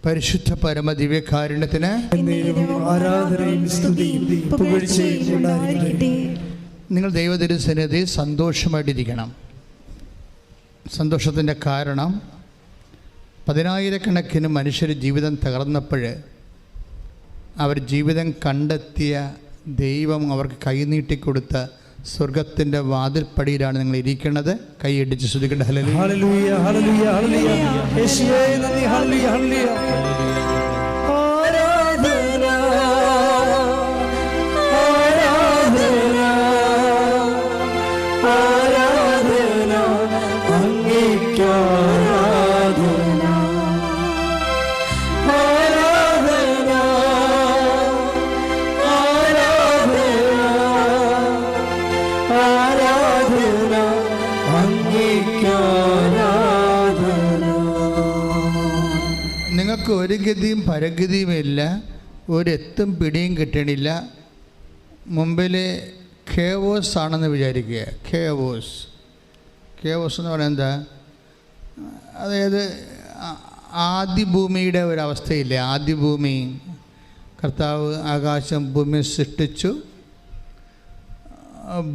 പരിശുദ്ധ പരമ ദിവ്യകാരുണ്യത്തിന് ആരാധനയും സ്തുതിയും പുകഴ്ചയും ഉണ്ടായിരിക്കട്ടെ. നിങ്ങൾ ദൈവതിരുസന്നിധി സന്തോഷമായിട്ടിരിക്കണം. സന്തോഷത്തിൻ്റെ കാരണം, 10,000-കണക്കിന് മനുഷ്യർ ജീവിതം തകർന്നപ്പോൾ അവർ ജീവിതം കണ്ടെത്തിയ ദൈവം അവർക്ക് കൈനീട്ടിക്കൊടുത്ത സ്വർഗത്തിൻ്റെ വാതിൽപ്പടിയിലാണ് നിങ്ങൾ ഇരിക്കുന്നത്. കൈയടിച്ച് ശ്രദ്ധിക്കേണ്ട. ഹല്ലേലൂയ ഹല്ലേലൂയ ഹല്ലേലൂയ യേശുവേ നന്ദി. ഹല്ലേലൂയ ഹല്ലേലൂയ ആരാധന ആരാധന ആരാധന അങ്ങേയ്ക്ക് ആരാധന ആരാധന ആരാധന അങ്ങേയ്ക്ക് ആരാധന. നിങ്ങൾക്ക് ഒരു ഗതിയും പരഗതിയുമില്ല, ഒരെത്തും പിടിയും കിട്ടണില്ല. മുമ്പിൽ ഖേവോസ് ആണെന്ന് വിചാരിക്കുക. ഖേവോസ് എന്ന് പറയുന്നത് എന്താ? അതായത് ആദിഭൂമിയുടെ ഒരവസ്ഥയില്ലേ? ആദിഭൂമി, കർത്താവ് ആകാശം ഭൂമി സൃഷ്ടിച്ചു.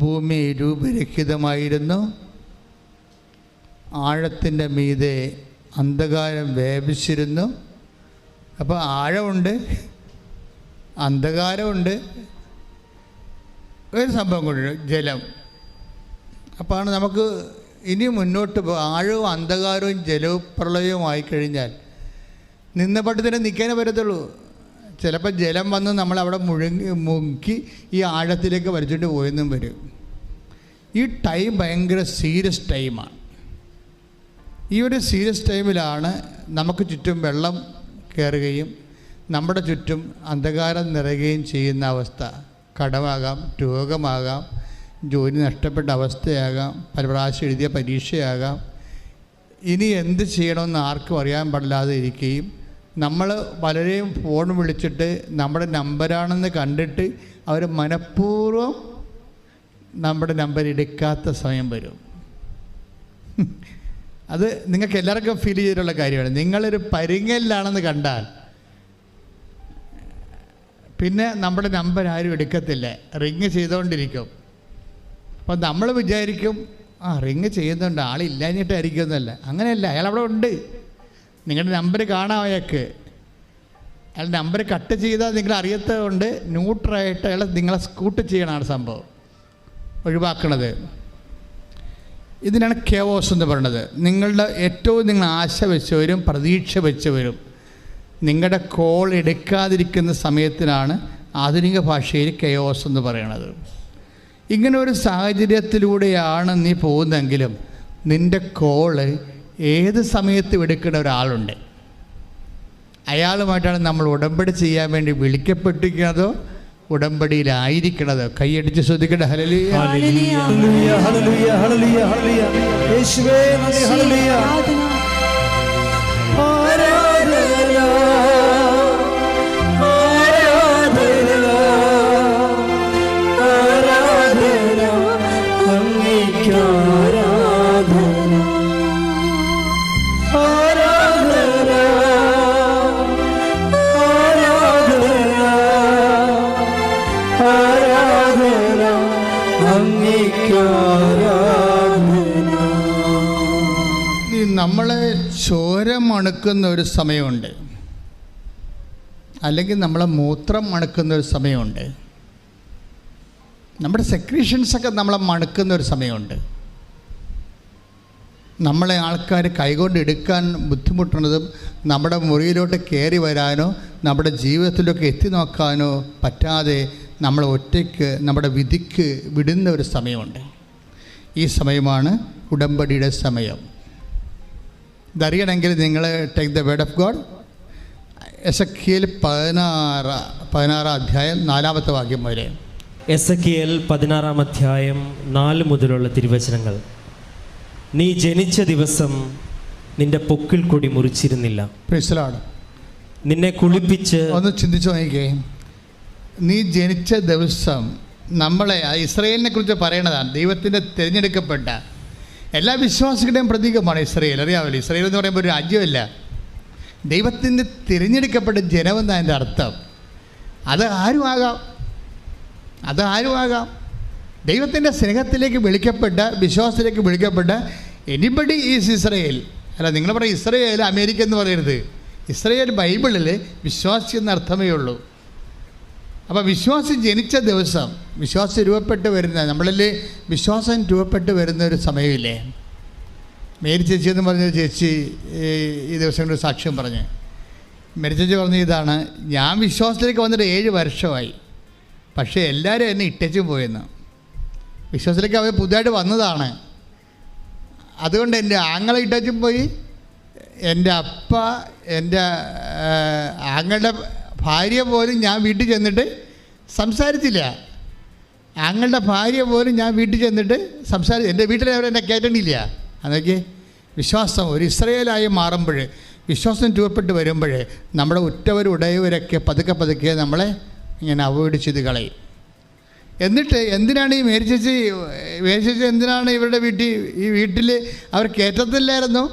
ഭൂമി രൂപരഹിതമായിരുന്നു. ആഴത്തിൻ്റെ മീതെ അന്ധകാരം വ്യാപിച്ചിരുന്നു. അപ്പോൾ ആഴമുണ്ട്, അന്ധകാരമുണ്ട്, ഒരു സംഭവം കൊണ്ട് ജലം. അപ്പോഴാണ് നമുക്ക് ഇനി മുന്നോട്ട് ആഴവും അന്ധകാരവും ജലവും പ്രളയവും ആയിക്കഴിഞ്ഞാൽ നിന്നപട്ടത്തിന് നിൽക്കാനേ പറ്റത്തുള്ളൂ. ചിലപ്പോൾ ജലം വന്ന് നമ്മളവിടെ മുക്കി ഈ ആഴത്തിലേക്ക് വലിച്ചുകൊണ്ട് പോയെന്നും വരും. ഈ ടൈം ഭയങ്കര സീരിയസ് ടൈമാണ്. ഈ ഒരു സീരിയസ് ടൈമിലാണ് നമുക്ക് ചുറ്റും വെള്ളം കയറുകയും നമ്മുടെ ചുറ്റും അന്ധകാരം നിറയുകയും ചെയ്യുന്ന അവസ്ഥ. കടമാകാം, രോഗമാകാം, ജോലി നഷ്ടപ്പെട്ട അവസ്ഥയാകാം, പല പ്രാവശ്യം എഴുതിയ പരീക്ഷയാകാം. ഇനി എന്ത് ചെയ്യണമെന്ന് ആർക്കും അറിയാൻ പാടില്ലാതെ ഇരിക്കുകയും നമ്മൾ പലരെയും ഫോൺ വിളിച്ചിട്ട് നമ്മുടെ നമ്പരാണെന്ന് കണ്ടിട്ട് അവർ മനഃപൂർവ്വം നമ്മുടെ നമ്പർ എടുക്കാത്ത സമയം വരും. അത് നിങ്ങൾക്ക് എല്ലാവർക്കും ഫീൽ ചെയ്തിട്ടുള്ള കാര്യമാണ്. നിങ്ങളൊരു പരിങ്ങലിലാണെന്ന് കണ്ടാൽ പിന്നെ നമ്മുടെ നമ്പർ ആരും എടുക്കത്തില്ല, റിങ് ചെയ്തുകൊണ്ടിരിക്കും. അപ്പം നമ്മൾ വിചാരിക്കും റിങ് ചെയ്യുന്നുണ്ട്, ആളില്ലാഞ്ഞിട്ടായിരിക്കും എന്നല്ല. അങ്ങനെയല്ല, അയാൾ അവിടെ ഉണ്ട്. നിങ്ങളുടെ നമ്പർ കാണാം അയാൾക്ക്. അയാൾ നമ്പർ കട്ട് ചെയ്താൽ നിങ്ങൾ അറിയാത്തതുകൊണ്ട് ന്യൂട്രായിട്ട് അയാൾ നിങ്ങളെ സ്കൂട്ട് ചെയ്യണമാണ് സംഭവം, ഒഴിവാക്കണത്. ഇതിനാണ് കേവോസ് എന്ന് പറയുന്നത്. നിങ്ങളുടെ ഏറ്റവും നിങ്ങൾ ആശ വെച്ചവരും പ്രതീക്ഷ വെച്ചവരും നിങ്ങളുടെ കോൾ എടുക്കാതിരിക്കുന്ന സമയത്തിനാണ് ആധുനിക ഭാഷയിൽ കെയോസ് എന്ന് പറയുന്നത്. ഇങ്ങനെ ഒരു സാഹചര്യത്തിലൂടെയാണ് നീ പോകുന്നതെങ്കിലും നിൻ്റെ കോള് ഏത് സമയത്തും എടുക്കുന്ന ഒരാളുണ്ട്. അയാളുമായിട്ടാണ് നമ്മൾ ഉടമ്പടി ചെയ്യാൻ വേണ്ടി വിളിക്കപ്പെട്ടിരിക്കുന്നതോ ഉടമ്പടിയിലായിരിക്കണത്. കൈയടിച്ച് ശ്രദ്ധിക്കട്ടെ. Hallelujah hallelujah hallelujah hallelujah hallelujah യേശുവേ നന്ദി. ഹല്ലേലൂയ ആരാധന ആരാധന ആരാധന അങ്ങേയ്ക്ക് ആരാധന ആരാധന ആരാധന ആരാധന അങ്ങേയ്ക്ക് ആരാധന. നമ്മളെ ചോര മണക്കുന്ന ഒരു സമയമുണ്ട്, അല്ലെങ്കിൽ നമ്മളെ മൂത്രം മണക്കുന്ന ഒരു സമയമുണ്ട്, നമ്മുടെ സെക്രീഷൻസൊക്കെ നമ്മളെ മണക്കുന്ന ഒരു സമയമുണ്ട്. നമ്മളെ ആൾക്കാർ കൈകൊണ്ട് എടുക്കാൻ ബുദ്ധിമുട്ടുന്നതും നമ്മുടെ മുറിയിലോട്ട് കയറി വരാനോ നമ്മുടെ ജീവിതത്തിലൊക്കെ എത്തി നോക്കാനോ പറ്റാതെ നമ്മൾ ഒറ്റയ്ക്ക് നമ്മുടെ വിധിക്ക് വിടുന്ന ഒരു സമയമുണ്ട്. ഈ സമയമാണ് ഉടമ്പടിയുടെ സമയം. ഇതറിയണമെങ്കിൽ നിങ്ങൾ take the word of God. Ezekiel 16 അധ്യായം 4-ാമത്തെ വാക്യം വരെ. എസെക്കിയേൽ 16 അധ്യായം 4 മുതലുള്ള തിരുവചനങ്ങൾ. നീ ജനിച്ച ദിവസം നിന്റെ പൊക്കിൾ കൊടി മുറിച്ചിരുന്നില്ല. Praise the Lord. നിന്നെ കുളിപ്പിച്ച് ഒന്ന് ചിന്തിച്ചു നോക്കിക്കേ. നീ ജനിച്ച ദിവസം, നമ്മളെ ഇസ്രായേലിനെ കുറിച്ച് പറയണതാണ്. ദൈവത്തിൻ്റെ തിരഞ്ഞെടുക്കപ്പെട്ട എല്ലാ വിശ്വാസികളുടെയും പ്രതീകമാണ് ഇസ്രായേൽ. അറിയാമല്ലോ, ഇസ്രായേൽ എന്ന് പറയുമ്പോൾ ഒരു രാജ്യമല്ല, ദൈവത്തിൻ്റെ തിരഞ്ഞെടുക്കപ്പെട്ട ജനമെന്നാണ് അതിൻ്റെ അർത്ഥം. അത് ആരുമാകാം. ദൈവത്തിൻ്റെ സ്നേഹത്തിലേക്ക് വിളിക്കപ്പെട്ട, വിശ്വാസത്തിലേക്ക് വിളിക്കപ്പെട്ട എനിബഡി ഈസ് ഇസ്രയേൽ. അല്ല, നിങ്ങൾ പറയും ഇസ്രയേൽ അമേരിക്ക എന്ന് പറയരുത്. ഇസ്രയേൽ ബൈബിളിൽ വിശ്വാസി എന്ന അർത്ഥമേ ഉള്ളൂ. അപ്പോൾ വിശ്വാസി ജനിച്ച ദിവസം, വിശ്വാസം രൂപപ്പെട്ട് വരുന്ന, നമ്മളിൽ വിശ്വാസം രൂപപ്പെട്ട് വരുന്ന ഒരു സമയമില്ലേ? മേരി ചേച്ചി എന്ന് പറഞ്ഞൊരു ചേച്ചി ഈ ദിവസങ്ങളിൽ സാക്ഷ്യം പറഞ്ഞ്, മേരി ചേച്ചി പറഞ്ഞ ഇതാണ്: ഞാൻ വിശ്വാസത്തിലേക്ക് വന്നിട്ട് 7 വർഷമായി, പക്ഷേ എല്ലാവരും എന്നെ ഇട്ടേച്ചും പോയെന്ന്. വിശ്വാസത്തിലേക്ക് അവർ പുതുതായിട്ട് വന്നതാണ്. അതുകൊണ്ട് എൻ്റെ ആങ്ങളെ ഇട്ടേച്ചും പോയി, എൻ്റെ അപ്പ, എൻ്റെ ആങ്ങളുടെ ഭാര്യ പോലും ഞാൻ വീട്ടിൽ ചെന്നിട്ട് സംസാരിച്ചില്ല. ആങ്ങളുടെ ഭാര്യ പോലും ഞാൻ വീട്ടിൽ ചെന്നിട്ട് എൻ്റെ വീട്ടിൽ അവരെന്നെ കയറ്റണില്ല. അതൊക്കെ വിശ്വാസം ഒരു ഇസ്രയേലായി മാറുമ്പോൾ, വിശ്വാസം രൂപപ്പെട്ട് വരുമ്പോൾ നമ്മുടെ ഉറ്റവരും ഉടയവരൊക്കെ പതുക്കെ നമ്മളെ ഇങ്ങനെ അവോയ്ഡ് ചെയ്ത് കളയും. എന്നിട്ട് എന്തിനാണ് ഈ മേരി ചേച്ചി എന്തിനാണ് ഇവരുടെ വീട്ടിൽ അവർ കയറ്റത്തില്ലായിരുന്നു?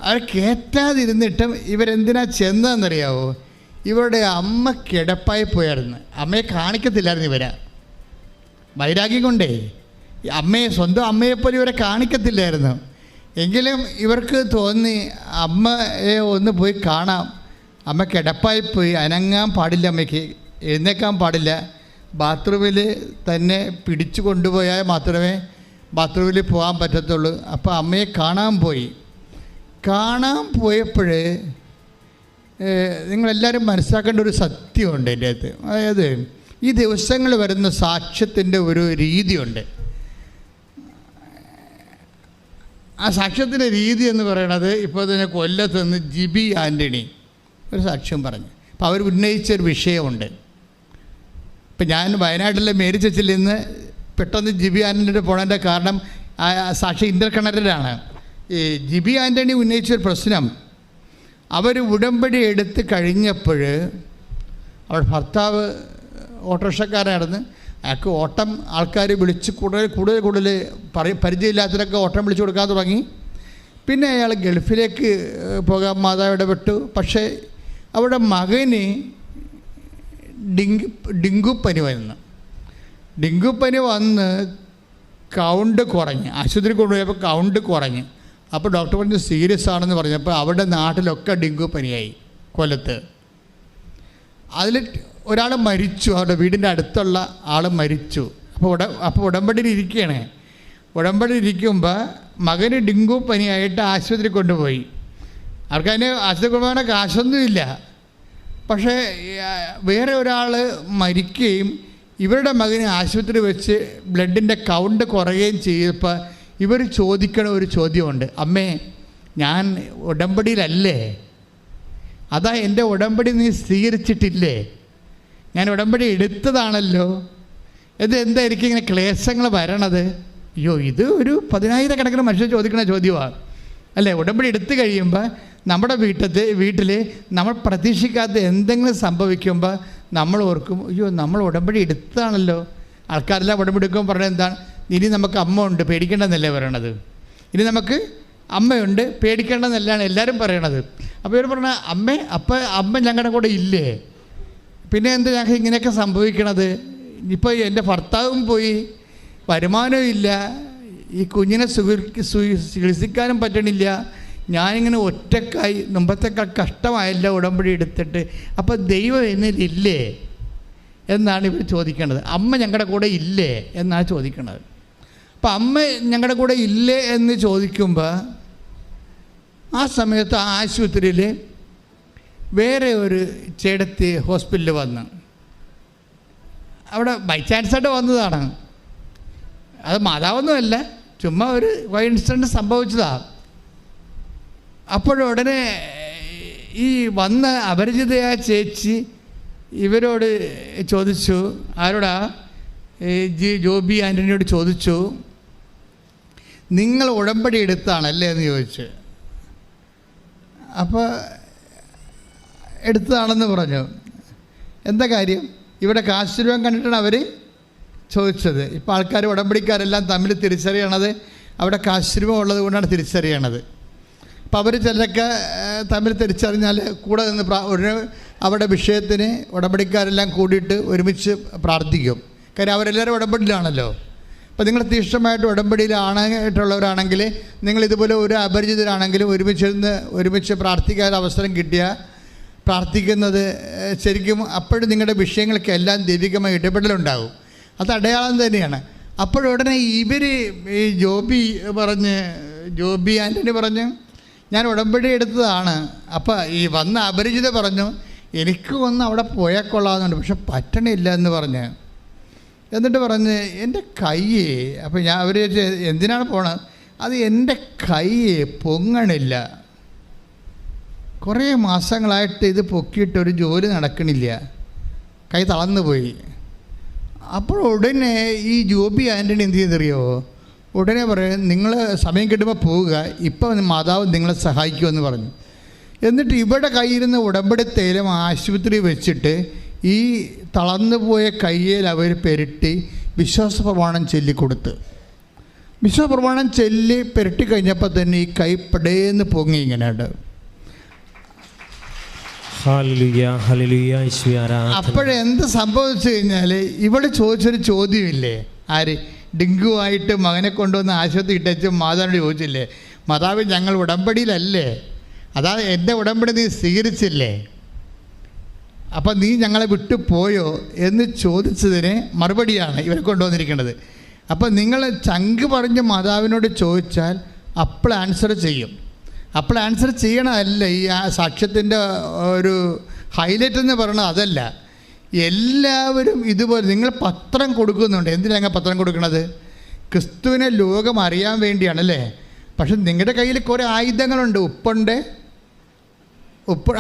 അവർ കയറ്റാതിരുന്നിട്ടും ഇവരെന്തിനാ ചെന്നതെന്നറിയാവോ? ഇവരുടെ അമ്മ കിടപ്പായി പോയായിരുന്നു. അമ്മയെ കാണിക്കത്തില്ലായിരുന്നു ഇവരെ. വൈരാഗ്യം കൊണ്ടേ സ്വന്തം അമ്മയെപ്പോലെ ഇവരെ കാണിക്കത്തില്ലായിരുന്നു. എങ്കിലും ഇവർക്ക് തോന്നി അമ്മയെ ഒന്ന് പോയി കാണാം. അമ്മ കിടപ്പായി പോയി, അനങ്ങാൻ പാടില്ല, അമ്മയ്ക്ക് എഴുന്നേക്കാൻ പാടില്ല. ബാത്റൂമിൽ തന്നെ പിടിച്ചു കൊണ്ടുപോയാൽ മാത്രമേ ബാത്റൂമിൽ പോകാൻ പറ്റത്തുള്ളൂ. അപ്പോൾ അമ്മയെ കാണാൻ പോയപ്പോൾ നിങ്ങളെല്ലാവരും മനസ്സിലാക്കേണ്ട ഒരു സത്യമുണ്ട് എൻ്റെ അകത്ത്. അതായത് ഈ ദിവസങ്ങൾ വരുന്ന സാക്ഷ്യത്തിൻ്റെ ഒരു രീതിയുണ്ട്. ആ സാക്ഷ്യത്തിൻ്റെ രീതി എന്ന് പറയുന്നത്, ഇപ്പോൾ തന്നെ കൊല്ലത്ത് നിന്ന് ജിബി ആൻ്റണി ഒരു സാക്ഷ്യം പറഞ്ഞു. അപ്പോൾ അവർ ഉന്നയിച്ചൊരു വിഷയമുണ്ട്. ഇപ്പം ഞാൻ വയനാട്ടിലെ മേരി ചർച്ചിൽ നിന്ന് പെട്ടെന്ന് ജിബി ആൻ്റണിയുടെ പോണതിൻ്റെ കാരണം ആ സാക്ഷി ഇൻ്റർകണക്റ്റഡാണ്. ഈ ജിബി ആൻ്റണി ഉന്നയിച്ചൊരു പ്രശ്നം, അവർ ഉടമ്പടി എടുത്ത് കഴിഞ്ഞപ്പോൾ അവരുടെ ഭർത്താവ് ഓട്ടോറിക്ഷക്കാരനായിരുന്നു. അയാൾക്ക് ഓട്ടം ആൾക്കാർ വിളിച്ച് കൂടുതൽ പരിചയമില്ലാത്തവരൊക്കെ ഓട്ടം വിളിച്ചു കൊടുക്കാൻ തുടങ്ങി. പിന്നെ അയാൾ ഗൾഫിലേക്ക് പോകാൻ മാതാവ് ഇടപെട്ടു. പക്ഷേ അവിടെ മകന് ഡെങ്കുപ്പനി വന്ന് കൗണ്ട് കുറഞ്ഞ് ആശുപത്രി കൊണ്ടുപോയപ്പോൾ കൗണ്ട് കുറഞ്ഞ്. അപ്പോൾ ഡോക്ടർ പറഞ്ഞ് സീരിയസ് ആണെന്ന് പറഞ്ഞപ്പോൾ അവിടെ നാട്ടിലൊക്കെ ഡെങ്കുപ്പനിയായി. കൊല്ലത്ത് അതിൽ ഒരാൾ മരിച്ചു, അവരുടെ വീടിൻ്റെ അടുത്തുള്ള ആൾ മരിച്ചു. അപ്പോൾ ഉടമ്പടിയിൽ ഇരിക്കുമ്പോൾ മകന് ഡെങ്കുപ്പനിയായിട്ട് ആശുപത്രി കൊണ്ടുപോയി. ആൾക്കതിന് ആശുപത്രി കൊണ്ടുപോകാൻ കാശൊന്നുമില്ല. പക്ഷേ വേറെ ഒരാൾ മരിക്കുകയും ഇവരുടെ മകന് ആശുപത്രി വെച്ച് ബ്ലഡിൻ്റെ കൗണ്ട് കുറയുകയും ചെയ്തപ്പോൾ ഇവർ ചോദിക്കണ ഒരു ചോദ്യമുണ്ട്: അമ്മേ, ഞാൻ ഉടമ്പടിയിലല്ലേ? അതാ എൻ്റെ ഉടമ്പടി നീ സ്വീകരിച്ചിട്ടില്ലേ? ഞാൻ ഉടമ്പടി എടുത്തതാണല്ലോ. ഇത് എന്തായിരിക്കും ഇങ്ങനെ ക്ലേശങ്ങൾ വരണത്? അയ്യോ, ഇത് ഒരു 10,000 മനുഷ്യർ ചോദിക്കുന്ന ചോദ്യമാണ് അല്ലേ? ഉടമ്പടി എടുത്തു കഴിയുമ്പോൾ നമ്മുടെ വീട്ടിൽ നമ്മൾ പ്രതീക്ഷിക്കാത്ത എന്തെങ്കിലും സംഭവിക്കുമ്പോൾ നമ്മൾ ഓർക്കും, അയ്യോ നമ്മൾ ഉടമ്പടി എടുത്തതാണല്ലോ. ആൾക്കാരെല്ലാം ഉടമ്പടി എടുക്കുമ്പോൾ പറഞ്ഞത് എന്താണ്? ഇനി നമുക്ക് അമ്മ ഉണ്ട്, പേടിക്കേണ്ടെന്നല്ലേ പറയണത്. ഇനി നമുക്ക് അമ്മയുണ്ട്, പേടിക്കേണ്ടെന്നല്ലാണ് എല്ലാവരും പറയണത്. അപ്പോൾ ഇവർ പറഞ്ഞ അമ്മ ഞങ്ങളുടെ കൂടെ ഇല്ലേ? പിന്നെ എന്താ ഞങ്ങൾക്ക് ഇങ്ങനെയൊക്കെ സംഭവിക്കണത്? ഇപ്പോൾ എൻ്റെ ഭർത്താവും പോയി, വരുമാനവും ഇല്ല, ഈ കുഞ്ഞിനെ ചികിത്സിക്കാനും പറ്റണില്ല, ഞാനിങ്ങനെ ഒറ്റക്കായി, മുമ്പത്തേക്കാൾ കഷ്ടമായല്ല ഉടമ്പടി എടുത്തിട്ട്. അപ്പോൾ ദൈവം എന്നിലില്ലേ എന്നാണ് ഇവർ ചോദിക്കേണ്ടത്. അമ്മ ഞങ്ങളുടെ കൂടെ ഇല്ലേ എന്നാണ് ചോദിക്കണത്. അപ്പം അമ്മ ഞങ്ങളുടെ കൂടെ ഇല്ലേ എന്ന് ചോദിക്കുമ്പോൾ ആ സമയത്ത് ആ ആശുപത്രിയിൽ വേറെ ഒരു ചേടത്തി ഹോസ്പിറ്റലിൽ വന്ന്, അവിടെ ബൈ ചാൻസായിട്ട് വന്നതാണ്. അത് മാതാവൊന്നുമല്ല, ചുമ്മാ ഒരു കോയിൻസിഡൻറ്റ് സംഭവിച്ചതാണ്. അപ്പോഴുടനെ ഈ വന്ന അപരിചിതയായ ചേച്ചി ഇവരോട് ചോദിച്ചു, ആരോടാ? ജോബി ആൻ്റണിയോട് ചോദിച്ചു, നിങ്ങൾ ഉടമ്പടി എടുത്താണല്ലേ എന്ന് ചോദിച്ചു. അപ്പോൾ എടുത്തതാണെന്ന് പറഞ്ഞു. എന്താ കാര്യം? ഇവിടെ കാശ് രൂപം കണ്ടിട്ടാണ് അവർ ചോദിച്ചത്. ഇപ്പോൾ ആൾക്കാർ ഉടമ്പടിക്കാരെല്ലാം തമ്മിൽ തിരിച്ചറിയണത് അവിടെ കാശ് രൂപം ഉള്ളത് കൊണ്ടാണ് തിരിച്ചറിയണത്. അപ്പോൾ അവർ ചിലരൊക്കെ തമ്മിൽ തിരിച്ചറിഞ്ഞാൽ കൂടെ നിന്ന് ഉടനെ അവിടെ വിഷയത്തിന് ഉടമ്പടിക്കാരെല്ലാം കൂടിയിട്ട് ഒരുമിച്ച് പ്രാർത്ഥിക്കും. കാര്യം അവരെല്ലാവരും ഉടമ്പടിയിലാണല്ലോ. അപ്പോൾ നിങ്ങൾ തീഷ്ണമായിട്ട് ഉടമ്പടിയിലാണായിട്ടുള്ളവരാണെങ്കിൽ, നിങ്ങളിതുപോലെ ഒരു അപരിചിതരാണെങ്കിലും ഒരുമിച്ച് പ്രാർത്ഥിക്കാൻ അവസരം കിട്ടിയാൽ പ്രാർത്ഥിക്കുന്നത് ശരിക്കും അപ്പോഴും നിങ്ങളുടെ വിഷയങ്ങൾക്ക് എല്ലാം ദൈവികമായ ഇടപെടലുണ്ടാകും. അത് അടയാളം തന്നെയാണ്. അപ്പോഴുടനെ ഇവർ ഈ ജോബി ആൻ്റണി പറഞ്ഞു, ഞാൻ ഉടമ്പടി എടുത്തതാണ്. അപ്പോൾ ഈ വന്ന അപരിചിത പറഞ്ഞു, എനിക്ക് ഒന്ന് അവിടെ പോയാൽ കൊള്ളാമെന്നുണ്ട്, പക്ഷെ പറ്റണില്ല എന്ന് പറഞ്ഞ്. എന്നിട്ട് പറഞ്ഞ് എൻ്റെ കൈ, അപ്പോൾ അവർ എന്തിനാണ് പോണത്, അത് എൻ്റെ കൈ പൊങ്ങണില്ല, കുറേ മാസങ്ങളായിട്ട് ഇത് പൊക്കിയിട്ടൊരു ജോലി നടക്കണില്ല, കൈ തളർന്നു പോയി. അപ്പോൾ ഉടനെ ഈ ജോബി ആൻ്റണി എന്ത് ചെയ്തറിയോ, ഉടനെ പറയും, നിങ്ങൾ സമയം കിട്ടുമ്പോൾ പോവുക, ഇപ്പം മാതാവ് നിങ്ങളെ സഹായിക്കുമെന്ന് പറഞ്ഞു. എന്നിട്ട് ഇവിടെ കയ്യിരുന്ന ഉടമ്പടി തൈലം ആശുപത്രി വെച്ചിട്ട് ഈ തളർന്നു പോയ കയ്യിൽ അവർ പെരട്ടി വിശ്വാസപ്രമാണം ചൊല്ലിക്കൊടുത്ത്. വിശ്വാസപ്രമാണം ചൊല്ലി പെരട്ടി കഴിഞ്ഞപ്പോൾ തന്നെ ഈ കൈ പടേന്ന് പൊങ്ങി ഇങ്ങനെയുണ്ട്. അപ്പോഴെന്ത് സംഭവിച്ചു കഴിഞ്ഞാൽ ഇവിടെ ചോദിച്ചൊരു ചോദ്യമില്ലേ, ആര് ഡെങ്കുവായിട്ട് മകനെ കൊണ്ടുവന്ന് ആശുപത്രി ഇട്ടച്ച് മാതാവിനോട് ചോദിച്ചില്ലേ, മാതാവ് ഞങ്ങൾ ഉടമ്പടിയിലല്ലേ, അതാ എൻ്റെ ഉടമ്പടി നീ സ്വീകരിച്ചില്ലേ, അപ്പം നീ ഞങ്ങളെ വിട്ടു പോയോ എന്ന് ചോദിച്ചതിന് മറുപടിയാണ് ഇവരെ കൊണ്ടുവന്നിരിക്കുന്നത്. അപ്പം നിങ്ങൾ ചങ്ക് പറഞ്ഞ് മാതാവിനോട് ചോദിച്ചാൽ അപ്പോൾ ആൻസർ ചെയ്യും. അപ്പോൾ ആൻസർ ചെയ്യണമല്ല ഈ സാക്ഷ്യത്തിൻ്റെ ഒരു ഹൈലൈറ്റ് എന്ന് പറയണത്, അതല്ല. എല്ലാവരും ഇതുപോലെ നിങ്ങൾ പത്രം കൊടുക്കുന്നുണ്ട്. എന്തിനാണ് പത്രം കൊടുക്കുന്നത്? ക്രിസ്തുവിനെ ലോകം അറിയാൻ വേണ്ടിയാണല്ലേ. പക്ഷെ നിങ്ങളുടെ കയ്യിൽ കുറേ ആയുധങ്ങളുണ്ട്. ഉപ്പ്,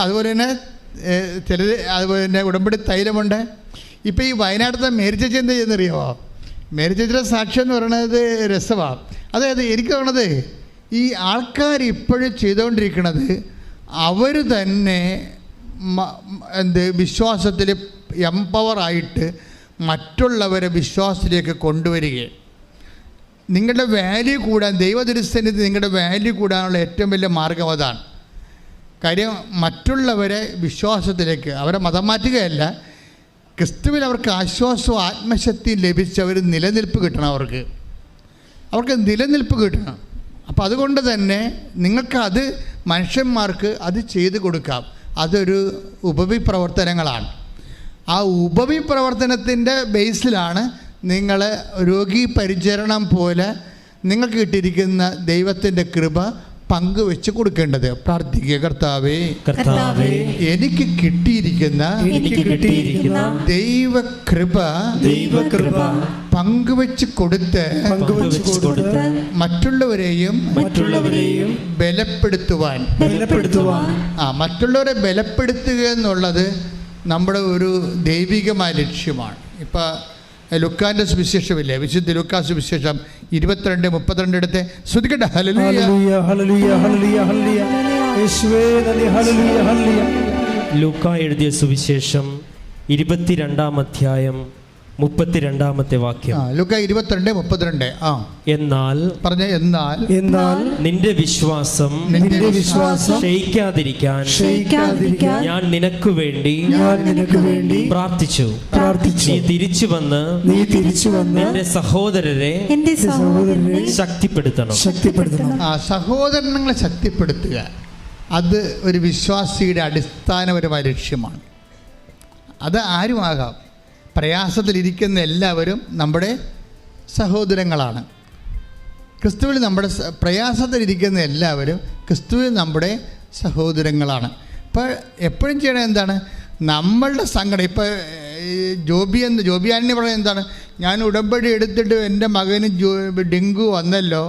അതുപോലെ തന്നെ അതുപോലെ തന്നെ ഉടമ്പടി തൈലമുണ്ട്. ഇപ്പോൾ ഈ വയനാട്ടിലത്തെ മേരി ചേച്ചി എന്താ ചെയ്യുന്നറിയാമോ? മേരി ചേച്ചിയുടെ സാക്ഷ്യം എന്ന് പറയുന്നത് രസമാണ്. അതായത് എനിക്ക് തോന്നുന്നത് ഈ ആൾക്കാർ ഇപ്പോഴും ചെയ്തുകൊണ്ടിരിക്കുന്നത് അവർ തന്നെ വിശ്വാസത്തിൽ എംപവറായിട്ട് മറ്റുള്ളവരെ വിശ്വാസത്തിലേക്ക് കൊണ്ടുവരികയാണ്. നിങ്ങളുടെ വാല്യൂ കൂടാൻ, ദൈവദൃശ്യത്തിൽ നിങ്ങളുടെ വാല്യൂ കൂടാനുള്ള ഏറ്റവും വലിയ മാർഗം അതാണ്. കാര്യം മറ്റുള്ളവരെ വിശ്വാസത്തിലേക്ക്, അവരെ മതം മാറ്റുകയല്ല, ക്രിസ്തുവിൽ അവർക്ക് ആശ്വാസവും ആത്മശക്തിയും ലഭിച്ച് അവർ നിലനിൽപ്പ് കിട്ടണം. അവർക്ക് നിലനിൽപ്പ് കിട്ടണം. അപ്പോൾ അതുകൊണ്ട് തന്നെ നിങ്ങൾക്ക് മനുഷ്യന്മാർക്ക് അത് ചെയ്തു കൊടുക്കാം. അതൊരു ഉപവിപ്രവർത്തനങ്ങളാണ്. ആ ഉപവിപ്രവർത്തനത്തിൻ്റെ ബേസിലാണ് നിങ്ങൾ രോഗി പരിചരണം പോലെ നിങ്ങൾക്ക് കിട്ടിയിരിക്കുന്ന ദൈവത്തിൻ്റെ കൃപ പങ്കുവെച്ച് കൊടുക്കേണ്ടത്. പ്രാർത്ഥിക്കുക, കർത്താവേ, എനിക്ക് കിട്ടിയിരിക്കുന്ന ദൈവകൃപ പങ്കുവെച്ച് കൊടുത്ത് മറ്റുള്ളവരെയും ബലപ്പെടുത്തുവാൻ. മറ്റുള്ളവരെ ബലപ്പെടുത്തുക എന്നുള്ളത് നമ്മുടെ ഒരു ദൈവികമായ ലക്ഷ്യമാണ്. ഇപ്പം ലുക്കാൻ്റെ സുവിശേഷമില്ലേ, വിശുദ്ധ ലൂക്കാ സുവിശേഷം 22:32 എടുത്ത് ശ്രദ്ധിക്കട്ടെ. ലൂക്ക എഴുതിയ സുവിശേഷം 22-ാം അധ്യായം 32-ാമത്തെ വാക്യം. ലൂക്ക 22:32. എന്നാൽ നിന്റെ വിശ്വാസം ക്ഷയിക്കാതിരിക്കാൻ ഞാൻ നിനക്ക് വേണ്ടി പ്രാർത്ഥിച്ചു. നീ തിരിച്ചു വന്ന് നിന്റെ സഹോദരരെ ശക്തിപ്പെടുത്തണം. സഹോദരങ്ങളെ ശക്തിപ്പെടുത്തുക, അത് ഒരു വിശ്വാസിയുടെ അടിസ്ഥാനപരമായ ലക്ഷ്യമാണ്. അത് ആരുമാകാം. പ്രയാസത്തിലിരിക്കുന്ന എല്ലാവരും നമ്മുടെ സഹോദരങ്ങളാണ്. ക്രിസ്തുവിൽ നമ്മുടെ പ്രയാസത്തിലിരിക്കുന്ന എല്ലാവരും ക്രിസ്തുവിൽ നമ്മുടെ സഹോദരങ്ങളാണ്. ഇപ്പോൾ എപ്പോഴും ചെയ്യണത് എന്താണ്? നമ്മളുടെ സങ്കടം. ഇപ്പോൾ ജോബിയാനി പറയുന്നത് എന്താണ്? ഞാൻ ഉടമ്പടി എടുത്തിട്ട് എൻ്റെ മകന് ഡെങ്കു വന്നല്ലോ,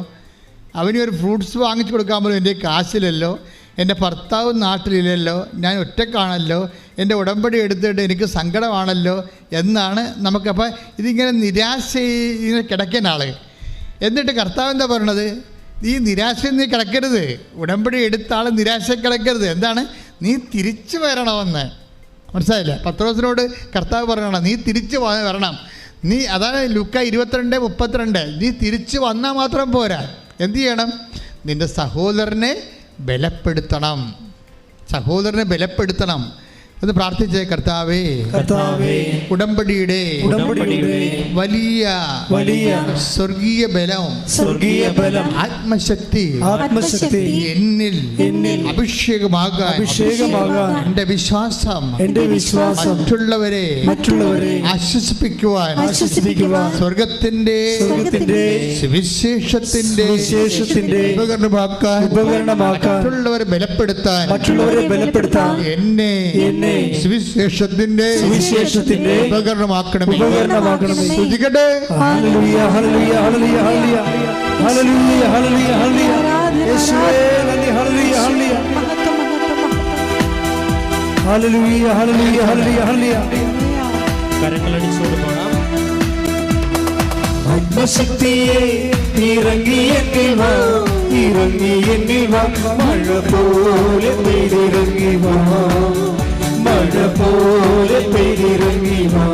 അവന് ഒരു ഫ്രൂട്ട്സ് വാങ്ങിച്ചു കൊടുക്കാൻ പോലും എൻ്റെ കാശിലല്ലോ, എൻ്റെ ഭർത്താവ് നാട്ടിലില്ലല്ലോ, ഞാൻ ഒറ്റക്കാണല്ലോ, എൻ്റെ ഉടമ്പടി എടുത്തിട്ട് എനിക്ക് സങ്കടമാണല്ലോ എന്നാണ് നമുക്കപ്പോൾ ഇതിങ്ങനെ ഇങ്ങനെ കിടക്കുന്ന ആൾ. എന്നിട്ട് കർത്താവ് എന്താ പറയണത്? ഈ നിരാശയിൽ നീ കിടക്കരുത്, ഉടമ്പടി എടുത്ത ആൾ നിരാശ കിടക്കരുത്. എന്താണ്? നീ തിരിച്ചു വരണമെന്ന്. മനസ്സിലായില്ലേ? പത്രോസിനോട് കർത്താവ് പറയണം, നീ തിരിച്ചു വരണം. അതാണ് ലൂക്ക 22:32. നീ തിരിച്ചു വന്നാൽ മാത്രം പോരാ, എന്തു ചെയ്യണം? നിൻ്റെ സഹോദരനെ ബലപ്പെടുത്തണം, സഹോദരനെ ബലപ്പെടുത്തണം. അത് പ്രാർത്ഥിച്ചേ. കർത്താവേ, ഉടമ്പടിയുടെ വലിയ സ്വർഗീയ ബലം ആത്മശക്തി എന്നിൽ അഭിഷേകമാകാൻ എന്റെ വിശ്വാസം മറ്റുള്ളവരെ ആശ്വസിപ്പിക്കുവാൻ സ്വർഗത്തിന്റെ സുവിശേഷത്തിന്റെ ഉപകരണമാക്കാൻ മറ്റുള്ളവരെ ബലപ്പെടുത്താൻ എന്നെ സുവിശേഷത്തിന്റെ ഉപകരണമാക്കണമേ. സ്തുതിക്കട്ടെ. Hallelujah, hallelujah, hallelujah, hallelujah, hallelujah, hallelujah. യേശുവേ നന്ദി. Hallelujah, hallelujah, hallelujah, hallelujah, hallelujah, hallelujah. കരങ്ങളടിച്ചോട് പോണം. ആത്മശക്തിയെ ഇറങ്ങി എന്നിൽ വാ, ഇറങ്ങി എന്നിൽ വാ, മഴ പോലെ പെയ്തിറങ്ങി വാ, മഴ പോലെ പെയ്തിറങ്ങി വാ.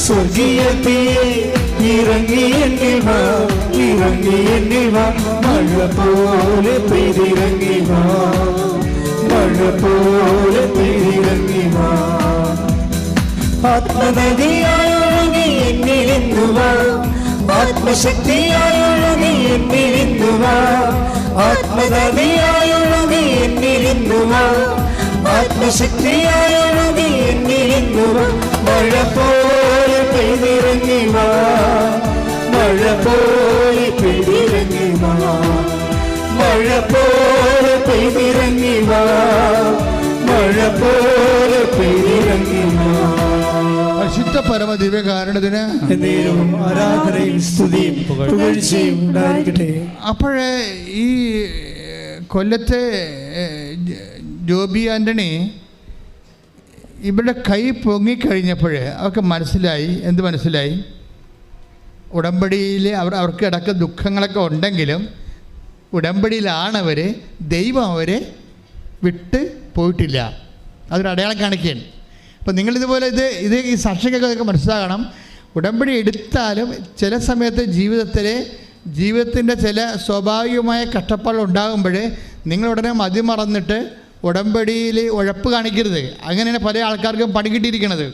സ്വർഗീയത്തിയെ ഇറങ്ങി എന്നിൽ വാ, ഇറങ്ങി എന്നിൽ വാ, മഴ പോലെ പെയ്തിറങ്ങി വാ, മഴ പോലെ പെയ്തിറങ്ങി വാ. ആത്മനദിയായൊഴുകി എന്നിലിന്നു വാ, ആത്മശക്തിയായൊഴുകി എന്നിലിന്നു വാ, ആത്മനദിയായൊഴുകി എന്നിലിന്നു വാ, ആത്മശക്തിയായൊഴുകി എന്നിലിന്നു വാ. മഴ പോലെ പെയ്തിറങ്ങി വാ, മഴ പോലെ പെയ്തിറങ്ങി വാ, മഴ പോലെ പെയ്തിറങ്ങി വാ, മഴ പോലെ പെയ്തിറങ്ങി വാ. പരിശുദ്ധ പരമ ദിവ്യകാരുണ്യത്തിന് എന്നേരവും ആരാധനയും സ്തുതിയും പുകഴ്ചയും ഉണ്ടായിരിക്കട്ടെ. അപ്പോഴേ ഈ കൊല്ലത്തെ ജോബി ആൻ്റണി ഇവിടെ കൈ പൊങ്ങിക്കഴിഞ്ഞപ്പോൾ അവർക്ക് മനസ്സിലായി. എന്ത് മനസ്സിലായി? ഉടമ്പടിയിൽ അവർക്ക് ഇടയ്ക്ക് ദുഃഖങ്ങളൊക്കെ ഉണ്ടെങ്കിലും ഉടമ്പടിയിലാണവർ, ദൈവം അവരെ വിട്ട് പോയിട്ടില്ല. അതൊരു അടയാളം കാണിക്കുകയാണ്. അപ്പോൾ നിങ്ങളിതുപോലെ ഈ സാക്ഷികൾക്ക് മനസ്സിലാകണം. ഉടമ്പടി എടുത്താലും ചില സമയത്ത് ജീവിതത്തിൻ്റെ ചില സ്വാഭാവികമായ കഷ്ടപ്പാടുകൾ ഉണ്ടാകുമ്പോൾ നിങ്ങളുടനെ മതിമറന്നിട്ട് ഉടമ്പടിയിൽ ഉഴപ്പ് കാണിക്കരുത്. അങ്ങനെയാണ് പല ആൾക്കാർക്കും പണി കിട്ടിയിരിക്കുന്നത്.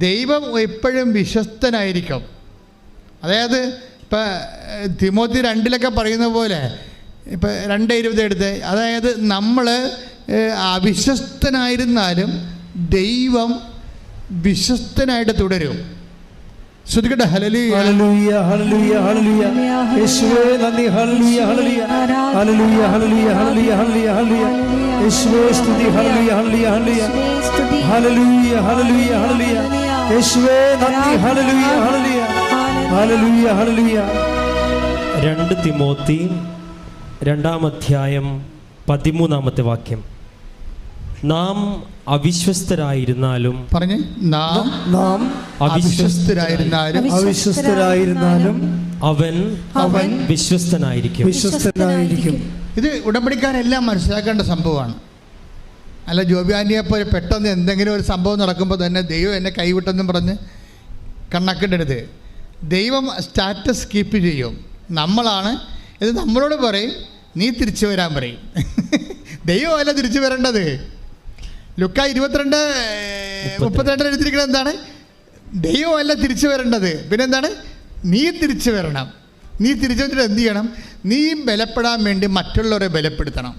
ദൈവം എപ്പോഴും വിശ്വസ്തനായിരിക്കും. അതായത് ഇപ്പം തിമോത്തി 2 പറയുന്ന പോലെ, ഇപ്പം 2:20 എടുത്ത്, അതായത് നമ്മൾ അവിശ്വസ്തനായിരുന്നാലും ദൈവം വിശ്വസ്തനായിട്ട് തുടരും. ശ്രദ്ധിക്കട്ടെ. Hallelujah, hallelujah, hallelujah, hallelujah. യേശുവേ നന്ദി. Hallelujah, hallelujah, hallelujah, hallelujah, hallelujah, hallelujah, hallelujah. യേശുവേ സ്തുതി. Hallelujah, hallelujah, hallelujah, hallelujah, hallelujah, hallelujah. യേശുവേ നന്ദി. Hallelujah, hallelujah, hallelujah, hallelujah. 2 Timothy 2-ാം അധ്യായം 13-ാമത്തെ വാക്യം. നാം അവിശ്വസ്തരായിരുന്നാലും പറഞ്ഞേ, നാം അവിശ്വസ്തരായിരുന്നാലും അവൻ വിശ്വസ്തനായിരിക്കും. ഇത് ഉടമ്പടിക്കാരെല്ലാം മനസ്സിലാക്കേണ്ട സംഭവമാണ്. അല്ല ജോബിയാനിയെപ്പോലെ പെട്ടെന്ന് എന്തെങ്കിലും ഒരു സംഭവം നടക്കുമ്പോൾ തന്നെ ദൈവം എന്നെ കൈവിട്ടെന്നും പറഞ്ഞ് കണ്ണാക്കിടരുത്. ദൈവം സ്റ്റാറ്റസ് കീപ്പ് ചെയ്യും. നമ്മളാണ് ഇത് നമ്മളോട് പറയും, നീ തിരിച്ചു വരാൻ പറയും. ദൈവമല്ല തിരിച്ചു വരേണ്ടത്. ലുക്ക 22:32 എഴുതിയിരിക്കുന്നത് എന്താണ്? ദൈവമല്ല തിരിച്ചു വരേണ്ടത്, പിന്നെന്താണ്? നീ തിരിച്ചു വരണം. നീ തിരിച്ചു വന്നിട്ട് എന്ത് ചെയ്യണം? നീ ബലപ്പെടാൻ വേണ്ടി മറ്റുള്ളവരെ ബലപ്പെടുത്തണം.